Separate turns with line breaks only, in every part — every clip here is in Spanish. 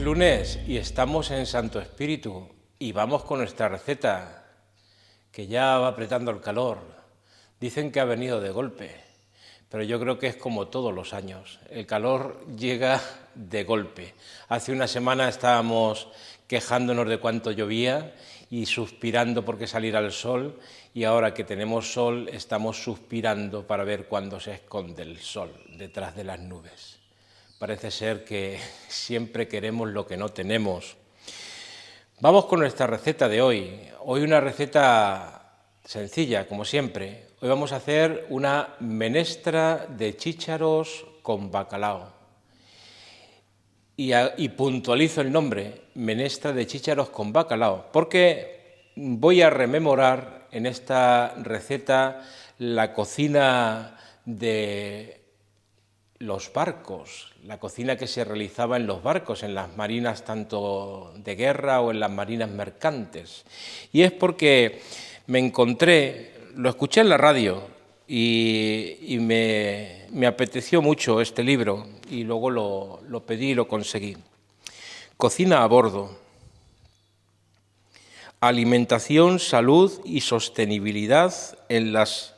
lunes y estamos en Santo Espíritu y vamos con nuestra receta, que ya va apretando el calor. Dicen que ha venido de golpe, pero yo creo que es como todos los años. El calor llega de golpe. Hace una semana estábamos quejándonos de cuánto llovía y suspirando porque saliera el sol, y ahora que tenemos sol estamos suspirando para ver cuándo se esconde el sol detrás de las nubes. Parece ser que siempre queremos lo que no tenemos. Vamos con nuestra receta de hoy. Hoy una receta sencilla, como siempre. Hoy vamos a hacer una menestra de chícharos con bacalao. Y puntualizo el nombre, menestra de chícharos con bacalao, porque voy a rememorar en esta receta la cocina de los barcos, la cocina que se realizaba en los barcos, en las marinas tanto de guerra o en las marinas mercantes. Y es porque me encontré, lo escuché en la radio y me apeteció mucho este libro y luego lo pedí y lo conseguí. Cocina a bordo. Alimentación, salud y sostenibilidad en las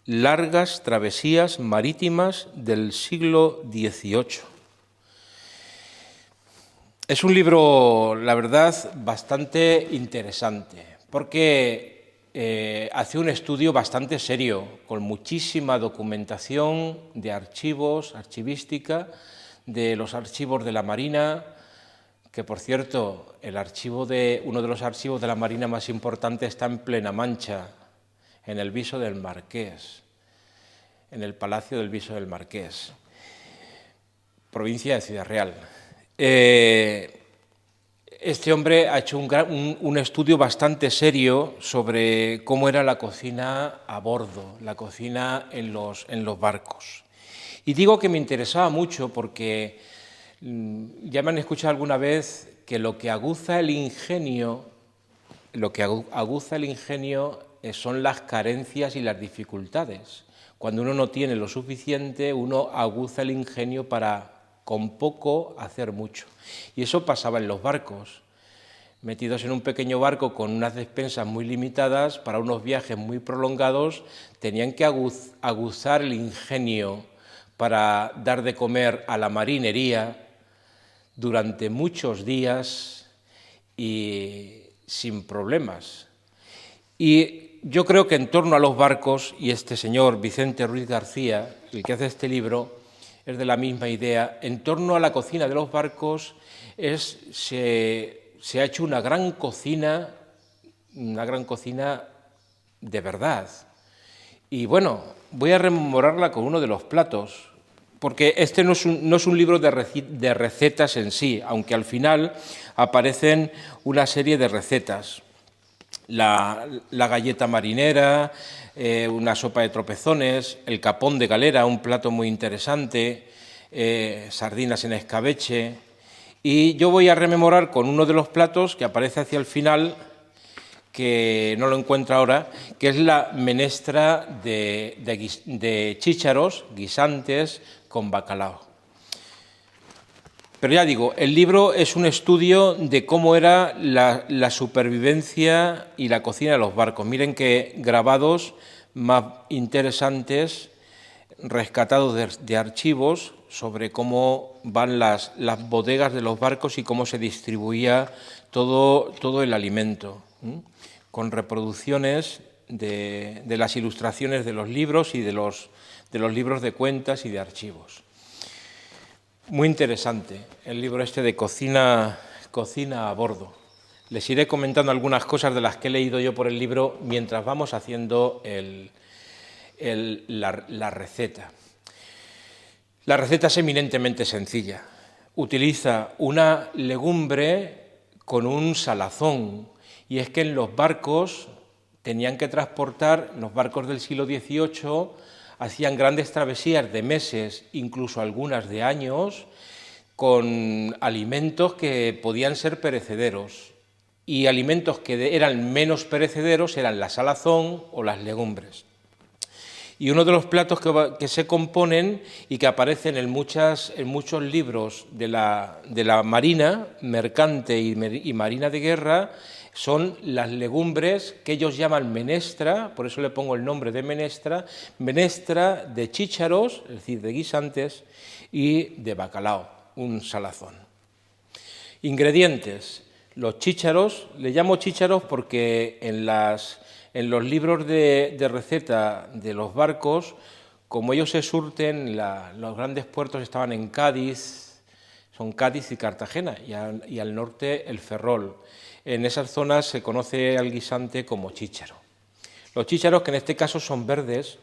largas travesías marítimas del siglo XVIII. Es un libro, la verdad, bastante interesante, porque hace un estudio bastante serio, con muchísima documentación de archivos, archivística, de los archivos de la Marina, que por cierto, uno de los archivos de la Marina más importantes está en Plena Mancha, en el Viso del Marqués, en el Palacio del Viso del Marqués, provincia de Ciudad Real. Este hombre ha hecho un estudio bastante serio sobre cómo era la cocina a bordo, la cocina en los barcos. Y digo que me interesaba mucho porque ya me han escuchado alguna vez que lo que aguza el ingenio son las carencias y las dificultades. Cuando uno no tiene lo suficiente, uno aguza el ingenio para con poco hacer mucho. Y eso pasaba en los barcos. Metidos en un pequeño barco con unas despensas muy limitadas, para unos viajes muy prolongados, tenían que aguzar el ingenio para dar de comer a la marinería durante muchos días y sin problemas. Y yo creo que en torno a los barcos, y este señor Vicente Ruiz García, el que hace este libro, es de la misma idea, en torno a la cocina de los barcos se ha hecho una gran cocina de verdad. Y bueno, voy a rememorarla con uno de los platos, porque este no es un libro de recetas en sí, aunque al final aparecen una serie de recetas. La galleta marinera, una sopa de tropezones, el capón de galera, un plato muy interesante, sardinas en escabeche. Y yo voy a rememorar con uno de los platos que aparece hacia el final, que no lo encuentro ahora, que es la menestra de chícharos, guisantes, con bacalao. Pero ya digo, el libro es un estudio de cómo era la supervivencia y la cocina de los barcos. Miren qué grabados más interesantes, rescatados de archivos, sobre cómo van las bodegas de los barcos y cómo se distribuía todo el alimento, con reproducciones de las ilustraciones de los libros y de los libros de cuentas y de archivos. Muy interesante el libro este de cocina a bordo. Les iré comentando algunas cosas de las que he leído yo por el libro mientras vamos haciendo la receta. La receta es eminentemente sencilla. Utiliza una legumbre con un salazón, y es que en los barcos tenían que transportar, los barcos del siglo XVIII hacían grandes travesías de meses, incluso algunas de años, con alimentos que podían ser perecederos, y alimentos que eran menos perecederos eran la salazón o las legumbres. Y uno de los platos que se componen y que aparecen en muchos libros de la marina mercante y marina de guerra son las legumbres que ellos llaman menestra, por eso le pongo el nombre de menestra de chícharos, es decir, de guisantes, y de bacalao, un salazón. Ingredientes: los chícharos, le llamo chícharos porque en los libros de receta de los barcos, como ellos se surten, los grandes puertos estaban en Cádiz, son Cádiz y Cartagena, y al norte el Ferrol. En esas zonas se conoce al guisante como chícharo. Los chícharos, que en este caso son verdes,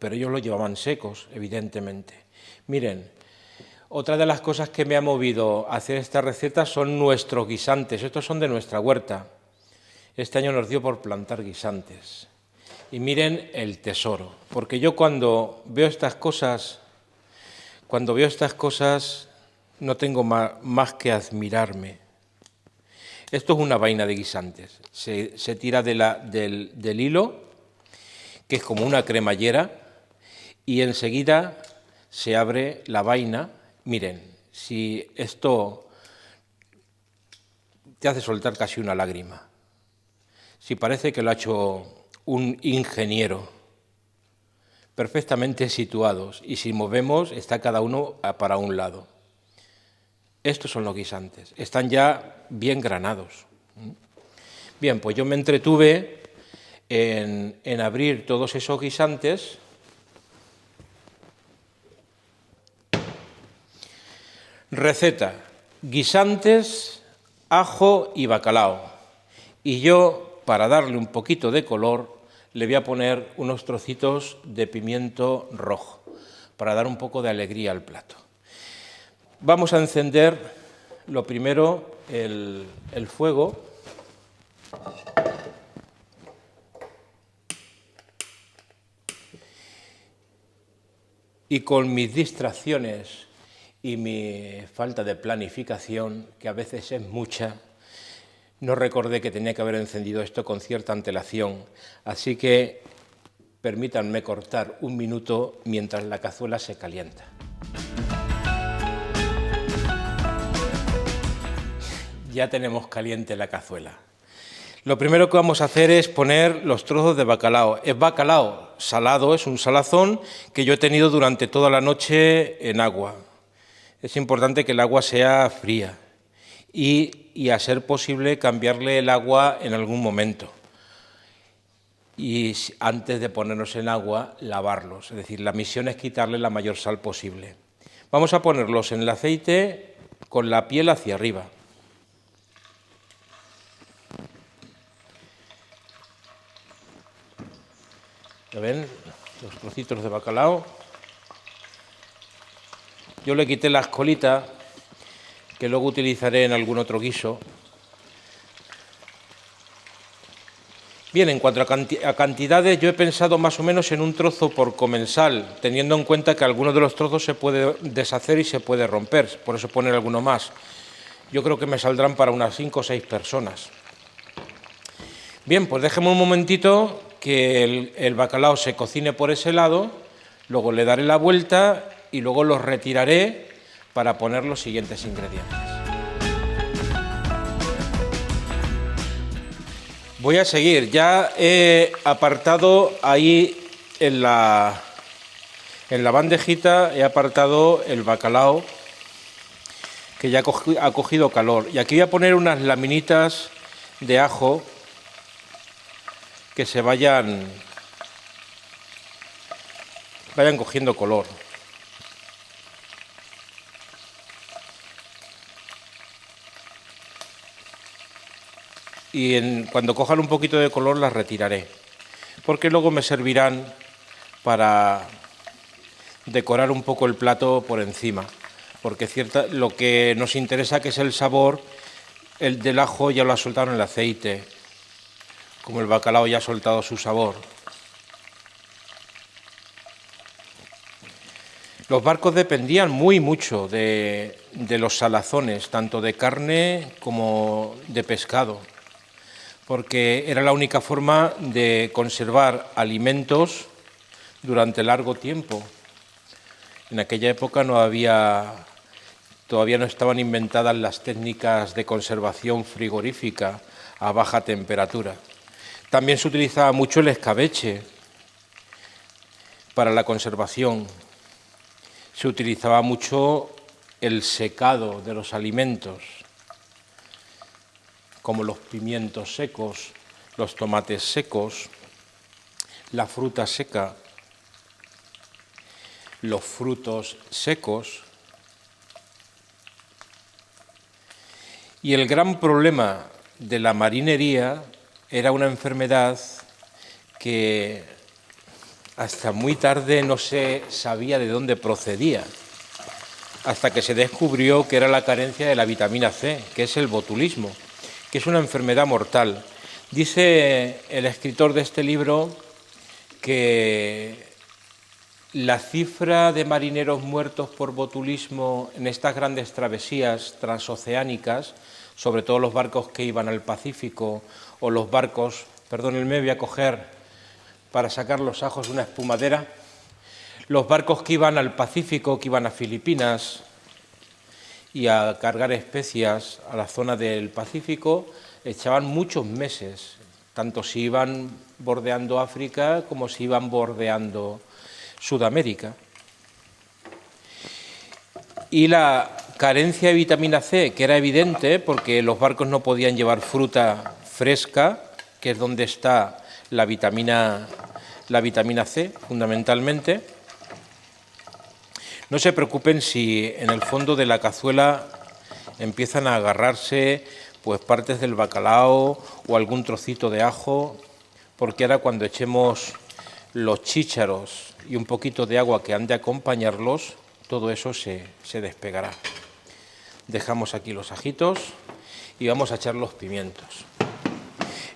pero ellos lo llevaban secos, evidentemente. Miren, otra de las cosas que me ha movido a hacer esta receta son nuestros guisantes. Estos son de nuestra huerta. Este año nos dio por plantar guisantes. Y miren el tesoro, porque yo cuando veo estas cosas no tengo más que admirarme. Esto es una vaina de guisantes. Se tira del hilo, que es como una cremallera, y enseguida se abre la vaina. Miren, si esto te hace soltar casi una lágrima, si parece que lo ha hecho un ingeniero, perfectamente situados, y si movemos está cada uno para un lado. Estos son los guisantes, están ya bien granados. Bien, pues yo me entretuve en abrir todos esos guisantes. Receta: guisantes, ajo y bacalao. Y yo, para darle un poquito de color, le voy a poner unos trocitos de pimiento rojo, para dar un poco de alegría al plato. Vamos a encender, lo primero, el fuego. Y con mis distracciones y mi falta de planificación, que a veces es mucha, no recordé que tenía que haber encendido esto con cierta antelación, así que permítanme cortar un minuto mientras la cazuela se calienta. Ya tenemos caliente la cazuela. Lo primero que vamos a hacer es poner los trozos de bacalao. Es bacalao salado, es un salazón que yo he tenido durante toda la noche en agua. Es importante que el agua sea fría y a ser posible cambiarle el agua en algún momento. Y antes de ponerlos en agua, lavarlos. Es decir, la misión es quitarle la mayor sal posible. Vamos a ponerlos en el aceite con la piel hacia arriba. ¿Ya ven? Los trocitos de bacalao. Yo le quité las colitas, que luego utilizaré en algún otro guiso. Bien, en cuanto a cantidades, yo he pensado más o menos en un trozo por comensal, teniendo en cuenta que algunos de los trozos se puede deshacer y se puede romper, por eso poner alguno más. Yo creo que me saldrán para unas 5 o 6 personas. Bien, pues déjeme un momentito que el bacalao se cocine por ese lado, luego le daré la vuelta y luego los retiraré para poner los siguientes ingredientes. Voy a seguir, ya he apartado ahí en la bandejita, he apartado el bacalao que ya ha cogido calor. Y aquí voy a poner unas laminitas de ajo que se vayan cogiendo color. Y cuando cojan un poquito de color las retiraré, porque luego me servirán para decorar un poco el plato por encima, porque lo que nos interesa, que es el sabor, el del ajo ya lo ha soltado en el aceite, como el bacalao ya ha soltado su sabor. Los barcos dependían mucho de los salazones, tanto de carne como de pescado, porque era la única forma de conservar alimentos durante largo tiempo. En aquella época todavía no estaban inventadas las técnicas de conservación frigorífica a baja temperatura. También se utilizaba mucho el escabeche para la conservación. Se utilizaba mucho el secado de los alimentos, como los pimientos secos, los tomates secos, la fruta seca, los frutos secos. Y el gran problema de la marinería era una enfermedad que hasta muy tarde no se sabía de dónde procedía, hasta que se descubrió que era la carencia de la vitamina C, que es el botulismo, que es una enfermedad mortal. Dice el escritor de este libro que la cifra de marineros muertos por botulismo en estas grandes travesías transoceánicas, sobre todo los barcos que iban al Pacífico o los barcos, perdónenme, voy a coger para sacar los ajos una espumadera, los barcos que iban al Pacífico, que iban a Filipinas y a cargar especias a la zona del Pacífico, echaban muchos meses, tanto si iban bordeando África como si iban bordeando Sudamérica. Y la carencia de vitamina C, que era evidente porque los barcos no podían llevar fruta fresca, que es donde está la vitamina C, fundamentalmente. No se preocupen si en el fondo de la cazuela empiezan a agarrarse pues partes del bacalao o algún trocito de ajo, porque ahora cuando echemos los chícharos y un poquito de agua que han de acompañarlos, todo eso se despegará. Dejamos aquí los ajitos y vamos a echar los pimientos.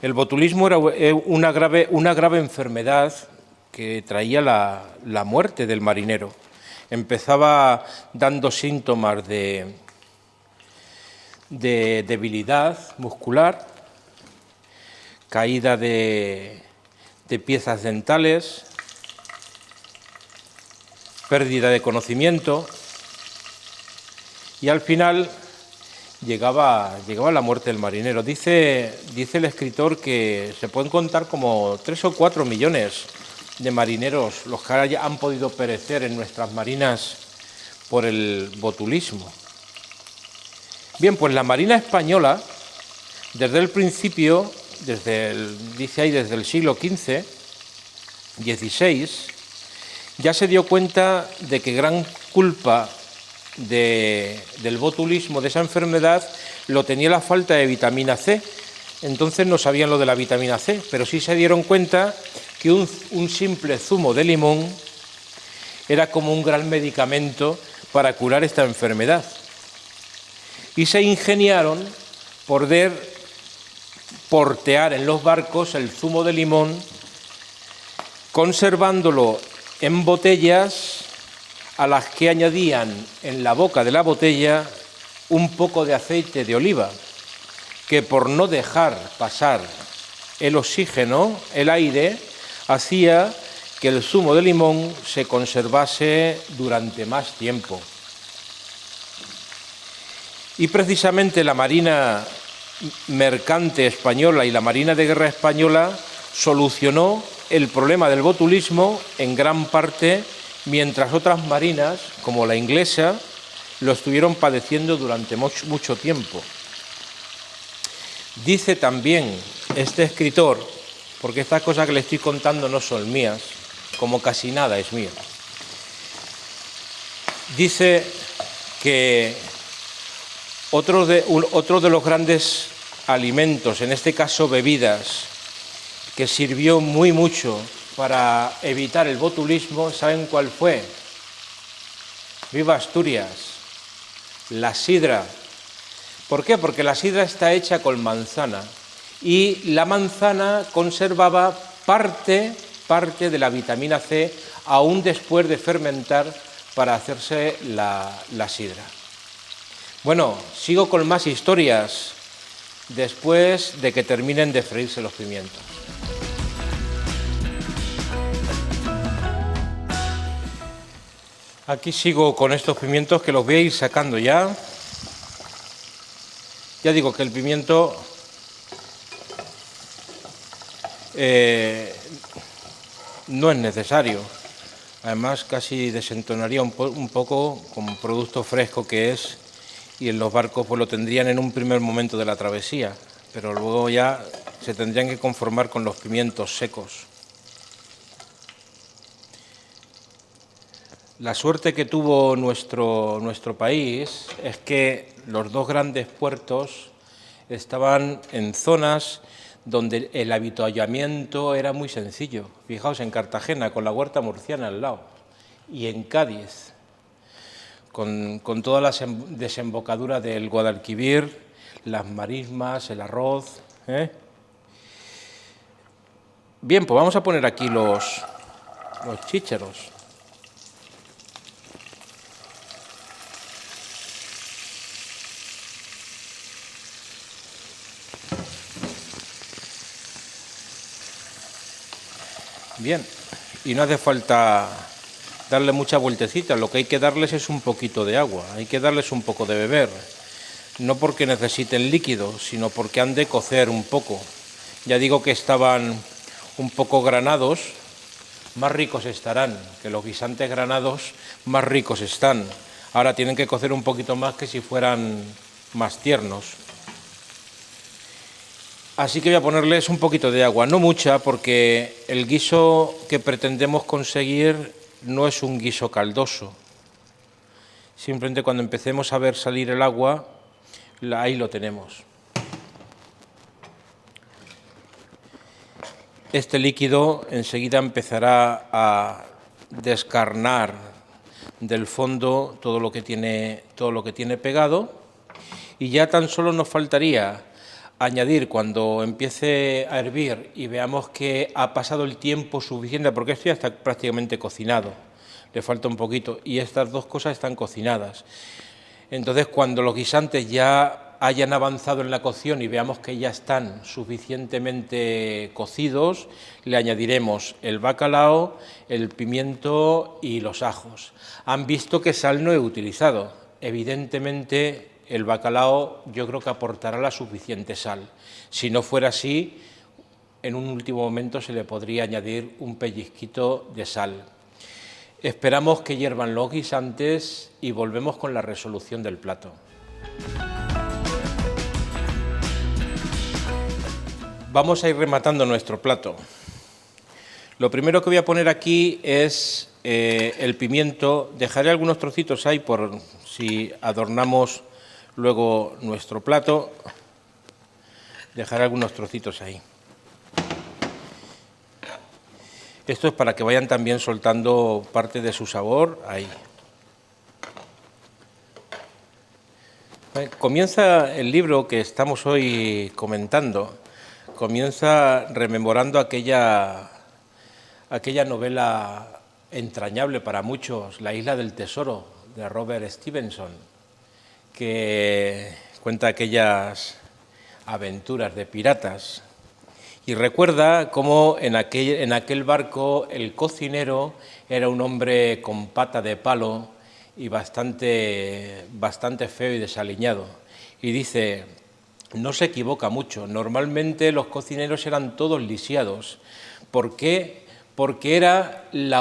El botulismo era una grave enfermedad que traía la muerte del marinero. Empezaba dando síntomas de debilidad muscular, caída de piezas dentales, pérdida de conocimiento y al final llegaba la muerte del marinero. Dice el escritor que se pueden contar como 3 o 4 millones de marineros los que ahora ya han podido perecer en nuestras marinas por el botulismo. Bien, pues la Marina española, desde el principio, desde el siglo XV, XVI, ya se dio cuenta de que gran culpa del botulismo, de esa enfermedad, lo tenía la falta de vitamina C. Entonces no sabían lo de la vitamina C, pero sí se dieron cuenta que un simple zumo de limón era como un gran medicamento para curar esta enfermedad. Y se ingeniaron poder portear en los barcos el zumo de limón, conservándolo en botellas a las que añadían en la boca de la botella un poco de aceite de oliva, que por no dejar pasar el oxígeno, el aire, hacía que el zumo de limón se conservase durante más tiempo. Y precisamente la Marina Mercante española y la Marina de Guerra española solucionó el problema del botulismo en gran parte, mientras otras marinas, como la inglesa, lo estuvieron padeciendo durante mucho tiempo. Dice también este escritor, porque estas cosas que le estoy contando no son mías, como casi nada es mío, dice que otro de los grandes alimentos, en este caso bebidas, que sirvió mucho para evitar el botulismo, ¿saben cuál fue? ¡Viva Asturias! La sidra. ¿Por qué? Porque la sidra está hecha con manzana y la manzana conservaba parte de la vitamina C aún después de fermentar para hacerse la sidra. Bueno, sigo con más historias después de que terminen de freírse los pimientos. Aquí sigo con estos pimientos que los voy a ir sacando ya. Ya digo que el pimiento no es necesario. Además, casi desentonaría un poco con producto fresco que es, y en los barcos pues lo tendrían en un primer momento de la travesía, pero luego ya se tendrían que conformar con los pimientos secos. La suerte que tuvo nuestro país es que los dos grandes puertos estaban en zonas donde el avituallamiento era muy sencillo. Fijaos, en Cartagena, con la huerta murciana al lado, y en Cádiz, con toda la desembocadura del Guadalquivir, las marismas, el arroz. Bien, pues vamos a poner aquí los chícharos. Bien, y no hace falta darle mucha vueltecita, lo que hay que darles es un poquito de agua, hay que darles un poco de beber, no porque necesiten líquido, sino porque han de cocer un poco. Ya digo que estaban un poco granados, más ricos estarán, que los guisantes granados más ricos están. Ahora tienen que cocer un poquito más que si fueran más tiernos. Así que voy a ponerles un poquito de agua, no mucha, porque el guiso que pretendemos conseguir no es un guiso caldoso. Simplemente cuando empecemos a ver salir el agua, ahí lo tenemos. Este líquido enseguida empezará a descarnar del fondo todo lo que tiene pegado, y ya tan solo nos faltaría añadir, cuando empiece a hervir y veamos que ha pasado el tiempo suficiente, porque esto ya está prácticamente cocinado, le falta un poquito, y estas dos cosas están cocinadas. Entonces, cuando los guisantes ya hayan avanzado en la cocción y veamos que ya están suficientemente cocidos, le añadiremos el bacalao, el pimiento y los ajos. Han visto que sal no he utilizado. Evidentemente, el bacalao yo creo que aportará la suficiente sal. Si no fuera así, en un último momento se le podría añadir un pellizquito de sal. Esperamos que hiervan los guisantes y volvemos con la resolución del plato. Vamos a ir rematando nuestro plato. Lo primero que voy a poner aquí es el pimiento. Dejaré algunos trocitos ahí por si adornamos luego nuestro plato. Dejaré algunos trocitos ahí. Esto es para que vayan también soltando parte de su sabor ahí. Comienza el libro que estamos hoy comentando, comienza rememorando aquella novela entrañable para muchos, La isla del tesoro, de Robert Stevenson, que cuenta aquellas aventuras de piratas. Y recuerda cómo en aquel barco el cocinero era un hombre con pata de palo y bastante feo y desaliñado. Y dice, no se equivoca mucho, normalmente los cocineros eran todos lisiados. ¿Por qué? Porque era el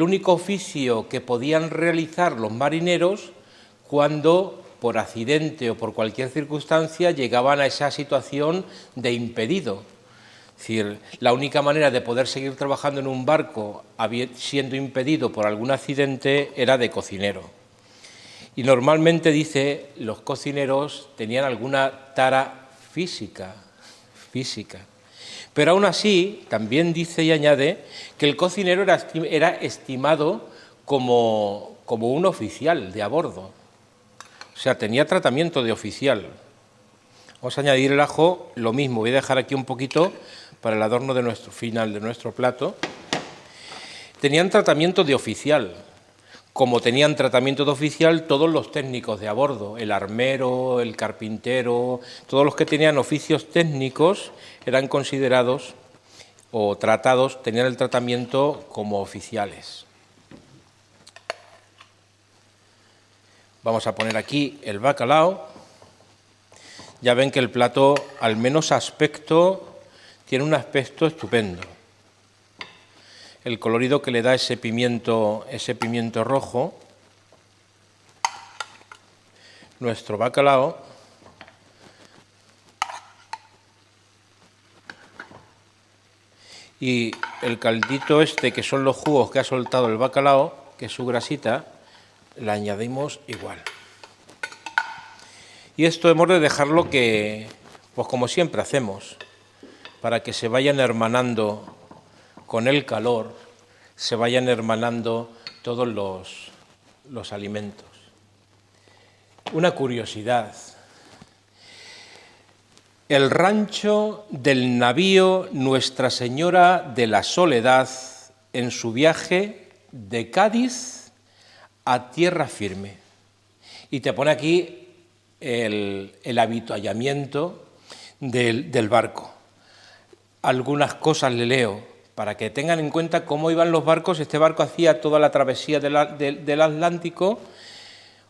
único oficio que podían realizar los marineros cuando, por accidente o por cualquier circunstancia, llegaban a esa situación de impedido. Es decir, la única manera de poder seguir trabajando en un barco siendo impedido por algún accidente era de cocinero. Y normalmente, dice, los cocineros tenían alguna tara física. Pero aún así, también dice y añade que el cocinero era estimado como un oficial de a bordo. O sea, tenía tratamiento de oficial. Vamos a añadir el ajo, lo mismo, voy a dejar aquí un poquito para el adorno de nuestro final de nuestro plato. Tenían tratamiento de oficial, como tenían tratamiento de oficial todos los técnicos de a bordo, el armero, el carpintero, todos los que tenían oficios técnicos eran considerados o tratados, tenían el tratamiento como oficiales. Vamos a poner aquí el bacalao. Ya ven que el plato, al menos aspecto, tiene un aspecto estupendo. El colorido que le da ese pimiento rojo, nuestro bacalao, y el caldito este, que son los jugos que ha soltado el bacalao, que es su grasita, le añadimos igual. Y esto hemos de dejarlo que, pues como siempre hacemos, para que se vayan hermanando con el calor, se vayan hermanando todos los alimentos. Una curiosidad. El rancho del navío Nuestra Señora de la Soledad en su viaje de Cádiz a tierra firme. Y te pone aquí el avituallamiento del barco. Algunas cosas le leo para que tengan en cuenta cómo iban los barcos. Este barco hacía toda la travesía del Atlántico.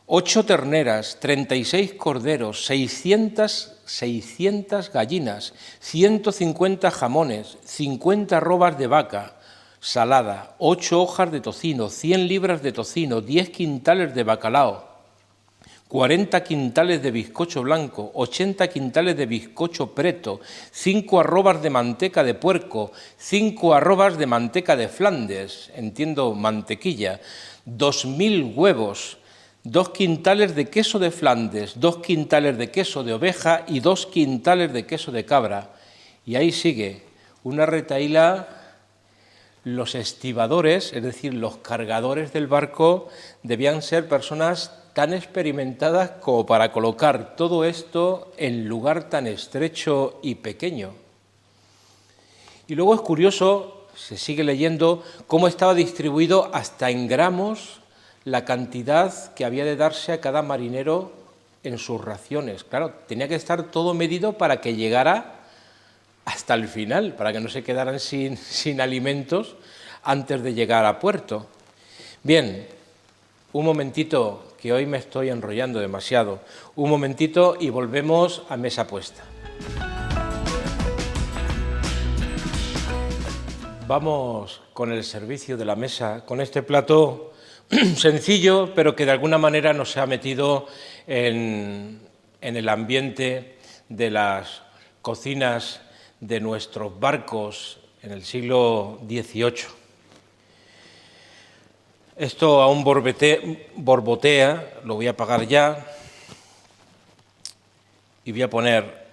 8 terneras, 36 corderos, 600 gallinas, 150 jamones, 50 arrobas de vaca salada, 8 hojas de tocino, 100 libras de tocino, 10 quintales de bacalao, 40 quintales de bizcocho blanco, 80 quintales de bizcocho preto, 5 arrobas de manteca de puerco, 5 arrobas de manteca de Flandes, entiendo mantequilla, 2000 huevos, 2 quintales de queso de Flandes, 2 quintales de queso de oveja y 2 quintales de queso de cabra. Y ahí sigue una retahíla. Los estibadores, es decir, los cargadores del barco, debían ser personas tan experimentadas como para colocar todo esto en lugar tan estrecho y pequeño. Y luego es curioso, se sigue leyendo, cómo estaba distribuido hasta en gramos la cantidad que había de darse a cada marinero en sus raciones. Claro, tenía que estar todo medido para que llegara hasta el final, para que no se quedaran sin alimentos antes de llegar a puerto. Bien, un momentito, que hoy me estoy enrollando demasiado. Un momentito y volvemos a mesa puesta. Vamos con el servicio de la mesa, con este plato sencillo, pero que de alguna manera nos ha metido en el ambiente de las cocinas de nuestros barcos en el siglo XVIII. Esto aún borbotea, lo voy a apagar ya y voy a poner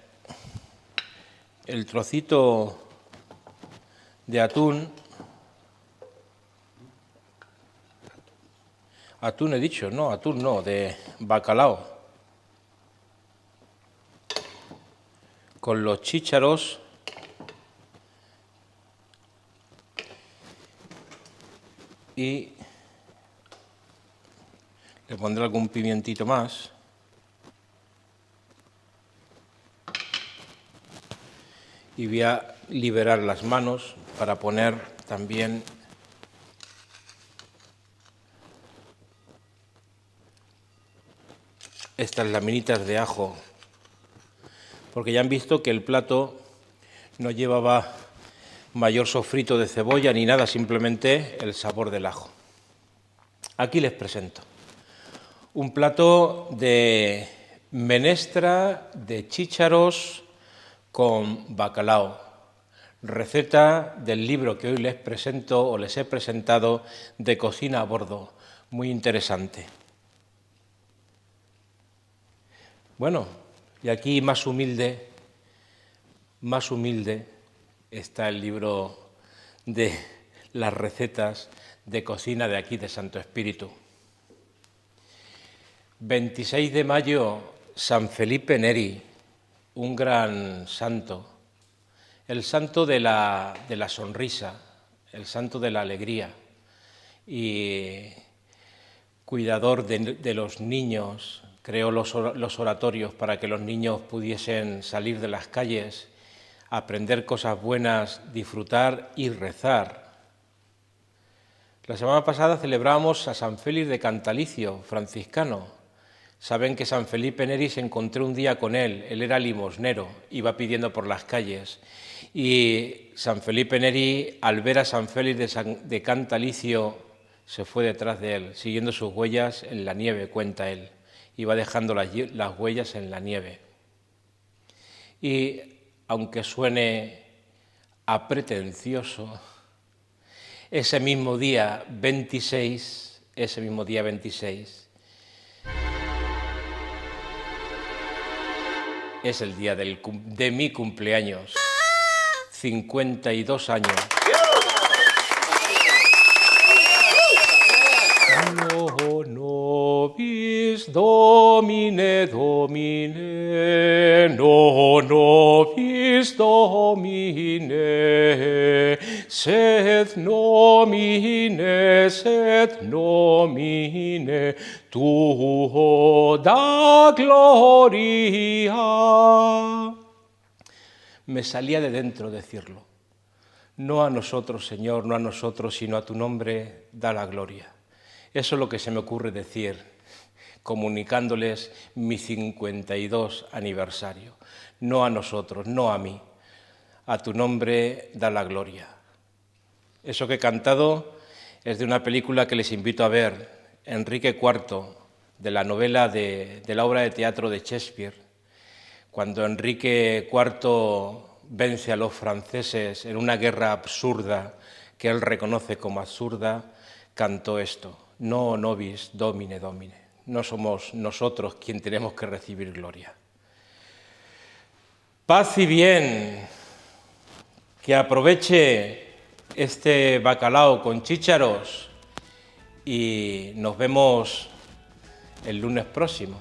el trocito de atún. Atún he dicho, no, atún no, de bacalao. Con los chícharos y le pondré algún pimientito más. Y voy a liberar las manos para poner también estas laminitas de ajo, porque ya han visto que el plato no llevaba mayor sofrito de cebolla ni nada, simplemente el sabor del ajo. Aquí les presento un plato de menestra de chícharos con bacalao, receta del libro que hoy les presento o les he presentado de Cocina a Bordo, muy interesante. Bueno, y aquí más humilde está el libro de las recetas de cocina de aquí de Santo Espíritu. 26 de mayo, San Felipe Neri, un gran santo, el santo de la sonrisa, el santo de la alegría y cuidador de los niños. Creó los oratorios para que los niños pudiesen salir de las calles, aprender cosas buenas, disfrutar y rezar. La semana pasada celebrábamos a San Félix de Cantalicio, franciscano, Saben que San Felipe Neri se encontró un día con él era limosnero, iba pidiendo por las calles, y San Felipe Neri, al ver a San Félix de Cantalicio, se fue detrás de él, siguiendo sus huellas en la nieve, cuenta él, iba dejando las huellas en la nieve. Y aunque suene a pretencioso, ese mismo día 26, es el día de mi cumpleaños, 52 años. No nobis Domine, Domine, no nobis Domine, sed nomine, tu da gloria. Me salía de dentro decirlo. No a nosotros, Señor, no a nosotros, sino a tu nombre da la gloria. Eso es lo que se me ocurre decir, comunicándoles mi 52 aniversario. No a nosotros, no a mí. A tu nombre da la gloria. Eso que he cantado es de una película que les invito a ver, Enrique IV, de la novela de la obra de teatro de Shakespeare. Cuando Enrique IV vence a los franceses en una guerra absurda, que él reconoce como absurda, cantó esto: no nobis Domine, Domine. No somos nosotros quien tenemos que recibir gloria. Paz y bien, que aproveche este bacalao con chícharos y nos vemos el lunes próximo.